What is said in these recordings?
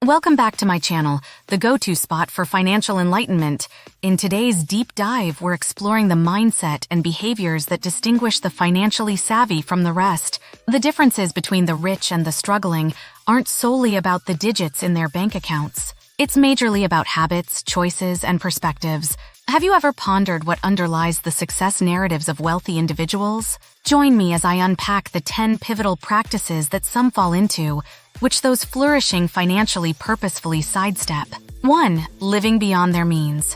Welcome back to my channel, the go-to spot for financial enlightenment. In today's deep dive, we're exploring the mindset and behaviors that distinguish the financially savvy from the rest. The differences between the rich and the struggling aren't solely about the digits in their bank accounts. It's majorly about habits, choices, and perspectives. Have you ever pondered what underlies the success narratives of wealthy individuals? Join me as I unpack the 10 pivotal practices that some fall into, which those flourishing financially purposefully sidestep. 1. Living beyond their means.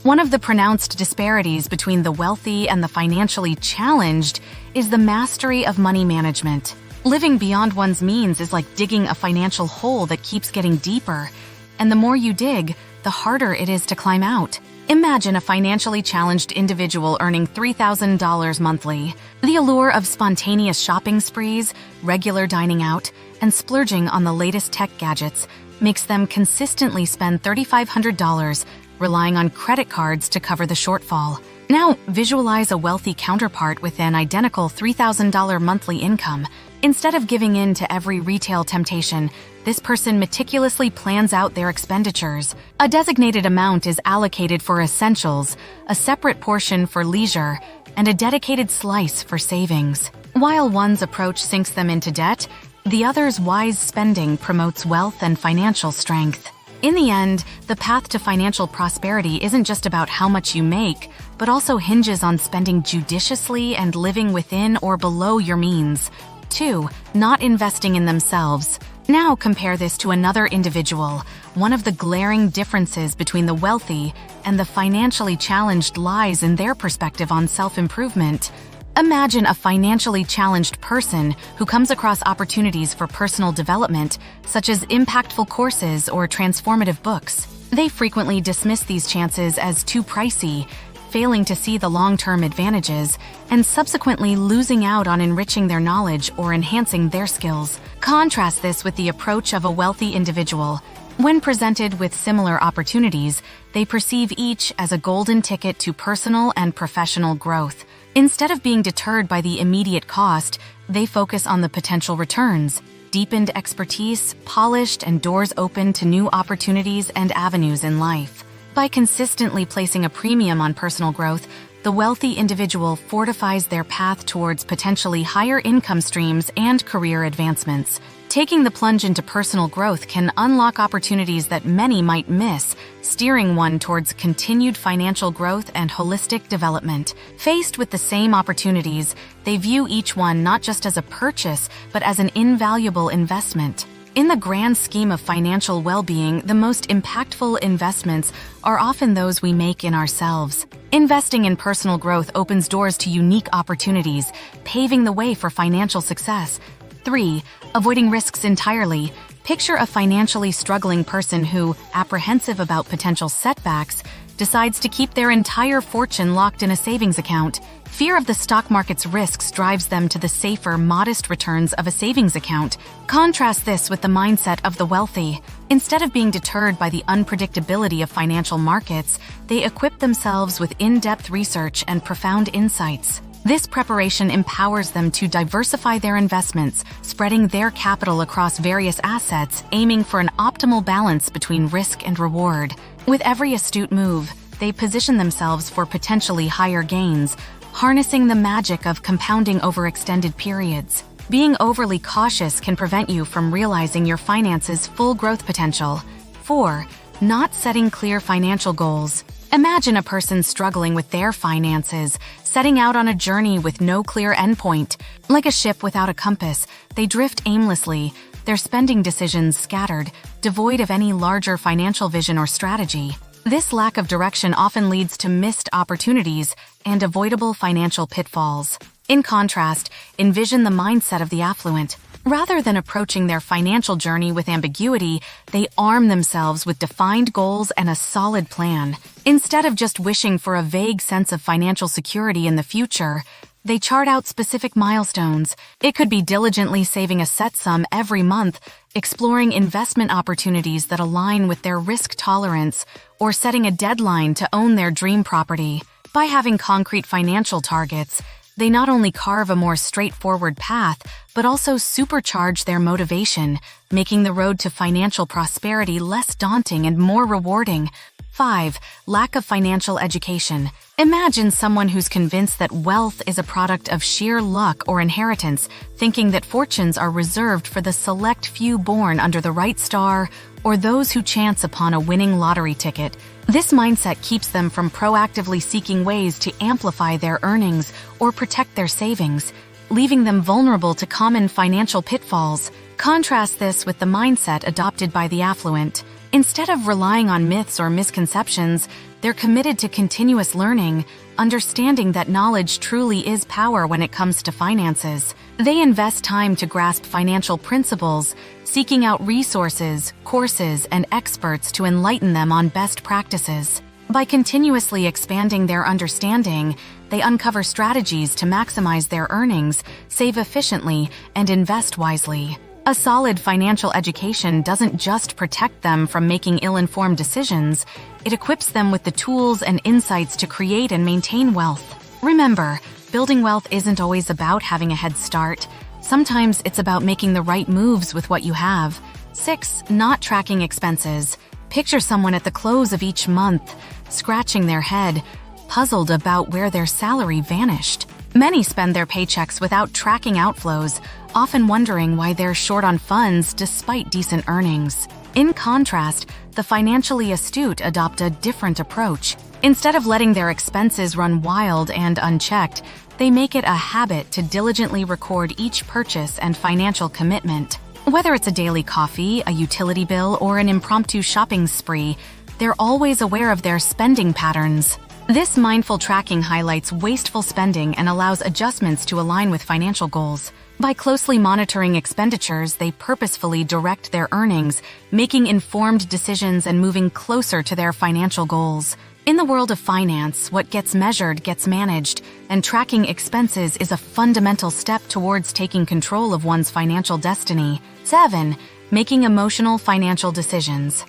One of the pronounced disparities between the wealthy and the financially challenged is the mastery of money management. Living beyond one's means is like digging a financial hole that keeps getting deeper, and the more you dig, the harder it is to climb out. Imagine a financially challenged individual earning $3,000 monthly. The allure of spontaneous shopping sprees, regular dining out, and splurging on the latest tech gadgets makes them consistently spend $3,500, relying on credit cards to cover the shortfall. Now, visualize a wealthy counterpart with an identical $3,000 monthly income. Instead of giving in to every retail temptation, this person meticulously plans out their expenditures. A designated amount is allocated for essentials, a separate portion for leisure, and a dedicated slice for savings. While one's approach sinks them into debt, the other's wise spending promotes wealth and financial strength. In the end, the path to financial prosperity isn't just about how much you make, but also hinges on spending judiciously and living within or below your means. 2. Not investing in themselves. Now compare this to another individual. One of the glaring differences between the wealthy and the financially challenged lies in their perspective on self-improvement. Imagine a financially challenged person who comes across opportunities for personal development, such as impactful courses or transformative books. They frequently dismiss these chances as too pricey, failing to see the long-term advantages, and subsequently losing out on enriching their knowledge or enhancing their skills. Contrast this with the approach of a wealthy individual. When presented with similar opportunities, they perceive each as a golden ticket to personal and professional growth. Instead of being deterred by the immediate cost, they focus on the potential returns. Deepened expertise, polished, and doors open to new opportunities and avenues in life. By consistently placing a premium on personal growth, the wealthy individual fortifies their path towards potentially higher income streams and career advancements. Taking the plunge into personal growth can unlock opportunities that many might miss, steering one towards continued financial growth and holistic development. Faced with the same opportunities, they view each one not just as a purchase, but as an invaluable investment. In the grand scheme of financial well-being, the most impactful investments are often those we make in ourselves. Investing in personal growth opens doors to unique opportunities, paving the way for financial success. 3. Avoiding risks entirely. Picture a financially struggling person who, apprehensive about potential setbacks, decides to keep their entire fortune locked in a savings account. Fear of the stock market's risks drives them to the safer, modest returns of a savings account. Contrast this with the mindset of the wealthy. Instead of being deterred by the unpredictability of financial markets, they equip themselves with in-depth research and profound insights. This preparation empowers them to diversify their investments, spreading their capital across various assets, aiming for an optimal balance between risk and reward. With every astute move, they position themselves for potentially higher gains, harnessing the magic of compounding over extended periods. Being overly cautious can prevent you from realizing your finances' full growth potential. 4. Not setting clear financial goals. Imagine a person struggling with their finances, setting out on a journey with no clear endpoint. Like a ship without a compass, they drift aimlessly, their spending decisions scattered, devoid of any larger financial vision or strategy. This lack of direction often leads to missed opportunities and avoidable financial pitfalls. In contrast, envision the mindset of the affluent. Rather than approaching their financial journey with ambiguity, they arm themselves with defined goals and a solid plan. Instead of just wishing for a vague sense of financial security in the future, they chart out specific milestones. It could be diligently saving a set sum every month, exploring investment opportunities that align with their risk tolerance, or setting a deadline to own their dream property. By having concrete financial targets, They not only carve a more straightforward path, but also supercharge their motivation, making the road to financial prosperity less daunting and more rewarding. 5. Lack of financial education. Imagine someone who's convinced that wealth is a product of sheer luck or inheritance, thinking that fortunes are reserved for the select few born under the right star or those who chance upon a winning lottery ticket. This mindset keeps them from proactively seeking ways to amplify their earnings or protect their savings, leaving them vulnerable to common financial pitfalls. Contrast this with the mindset adopted by the affluent. Instead of relying on myths or misconceptions, they're committed to continuous learning, understanding that knowledge truly is power when it comes to finances. They invest time to grasp financial principles, seeking out resources, courses, and experts to enlighten them on best practices. By continuously expanding their understanding, they uncover strategies to maximize their earnings, save efficiently, and invest wisely. A solid financial education doesn't just protect them from making ill-informed decisions, it equips them with the tools and insights to create and maintain wealth. Remember, building wealth isn't always about having a head start. Sometimes it's about making the right moves with what you have. 6. Not tracking expenses. Picture someone at the close of each month, scratching their head, puzzled about where their salary vanished. Many spend their paychecks without tracking outflows, often wondering why they're short on funds despite decent earnings. In contrast, the financially astute adopt a different approach. Instead of letting their expenses run wild and unchecked, they make it a habit to diligently record each purchase and financial commitment. Whether it's a daily coffee, a utility bill, or an impromptu shopping spree, they're always aware of their spending patterns. This mindful tracking highlights wasteful spending and allows adjustments to align with financial goals. By closely monitoring expenditures, they purposefully direct their earnings, making informed decisions and moving closer to their financial goals. In the world of finance, what gets measured gets managed, and tracking expenses is a fundamental step towards taking control of one's financial destiny. 7. Making emotional financial decisions.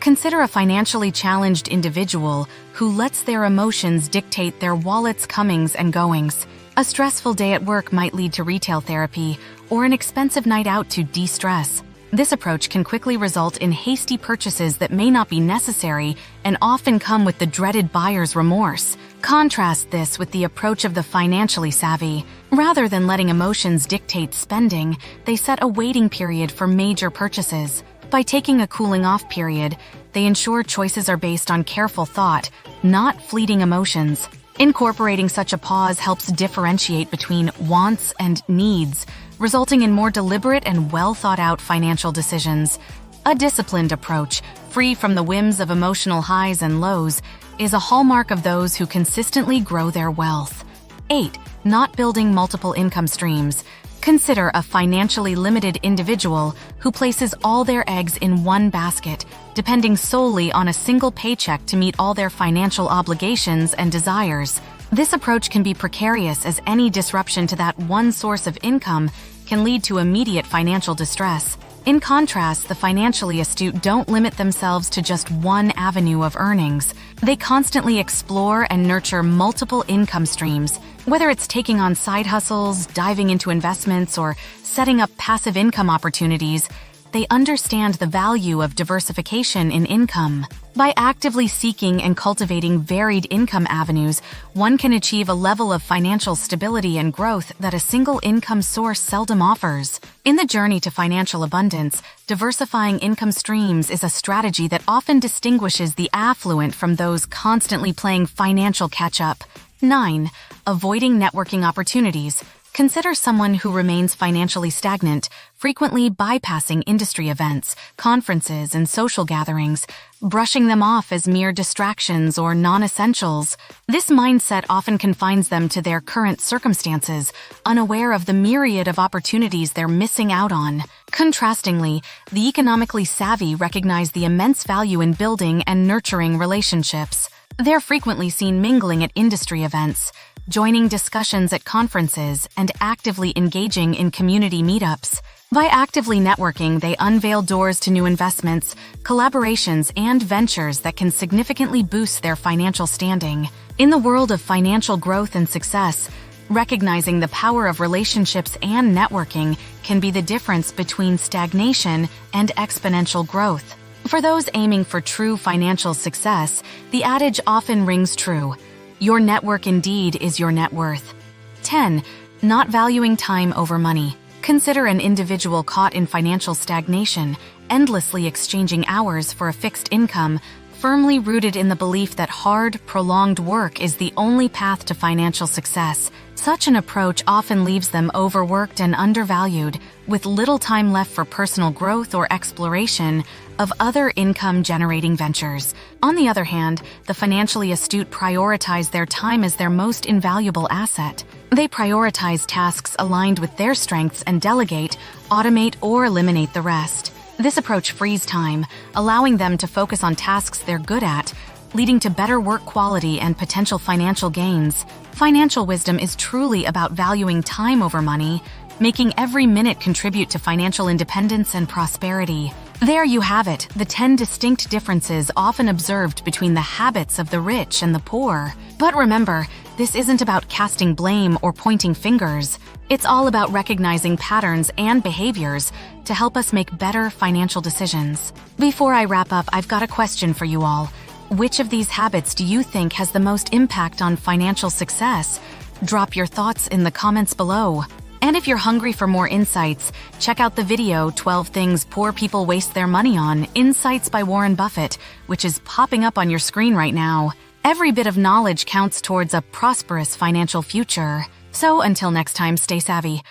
Consider a financially challenged individual who lets their emotions dictate their wallet's comings and goings. A stressful day at work might lead to retail therapy or an expensive night out to de-stress. This approach can quickly result in hasty purchases that may not be necessary and often come with the dreaded buyer's remorse. Contrast this with the approach of the financially savvy. Rather than letting emotions dictate spending, they set a waiting period for major purchases. By taking a cooling-off period, they ensure choices are based on careful thought, not fleeting emotions. Incorporating such a pause helps differentiate between wants and needs, resulting in more deliberate and well-thought-out financial decisions. A disciplined approach, free from the whims of emotional highs and lows, is a hallmark of those who consistently grow their wealth. 8. Not building multiple income streams. Consider a financially limited individual who places all their eggs in one basket, depending solely on a single paycheck to meet all their financial obligations and desires. This approach can be precarious, as any disruption to that one source of income can lead to immediate financial distress. In contrast, the financially astute don't limit themselves to just one avenue of earnings. They constantly explore and nurture multiple income streams. Whether it's taking on side hustles, diving into investments, or setting up passive income opportunities, they understand the value of diversification in income. By actively seeking and cultivating varied income avenues, one can achieve a level of financial stability and growth that a single income source seldom offers. In the journey to financial abundance, diversifying income streams is a strategy that often distinguishes the affluent from those constantly playing financial catch-up. 9. Avoiding networking opportunities. Consider someone who remains financially stagnant, frequently bypassing industry events, conferences, and social gatherings, brushing them off as mere distractions or non-essentials. This mindset often confines them to their current circumstances, unaware of the myriad of opportunities they're missing out on. Contrastingly, the economically savvy recognize the immense value in building and nurturing relationships. They're frequently seen mingling at industry events, joining discussions at conferences, and actively engaging in community meetups. By actively networking, they unveil doors to new investments, collaborations, and ventures that can significantly boost their financial standing. In the world of financial growth and success, Recognizing the power of relationships and networking can be the difference between stagnation and exponential growth. For those aiming for true financial success, the adage often rings true. Your network indeed is your net worth. 10. Not valuing time over money. Consider an individual caught in financial stagnation, endlessly exchanging hours for a fixed income, firmly rooted in the belief that hard, prolonged work is the only path to financial success. Such an approach often leaves them overworked and undervalued, with little time left for personal growth or exploration of other income-generating ventures. On the other hand, the financially astute prioritize their time as their most invaluable asset. They prioritize tasks aligned with their strengths and delegate, automate, or eliminate the rest. This approach frees time, allowing them to focus on tasks they're good at, leading to better work quality and potential financial gains. Financial wisdom is truly about valuing time over money, making every minute contribute to financial independence and prosperity. There you have it, the 10 distinct differences often observed between the habits of the rich and the poor. But remember, this isn't about casting blame or pointing fingers. It's all about recognizing patterns and behaviors to help us make better financial decisions. Before I wrap up, I've got a question for you all. Which of these habits do you think has the most impact on financial success? Drop your thoughts in the comments below. And if you're hungry for more insights, check out the video 12 Things Poor People Waste Their Money On, Insights by Warren Buffett, which is popping up on your screen right now. Every bit of knowledge counts towards a prosperous financial future. So until next time, stay savvy.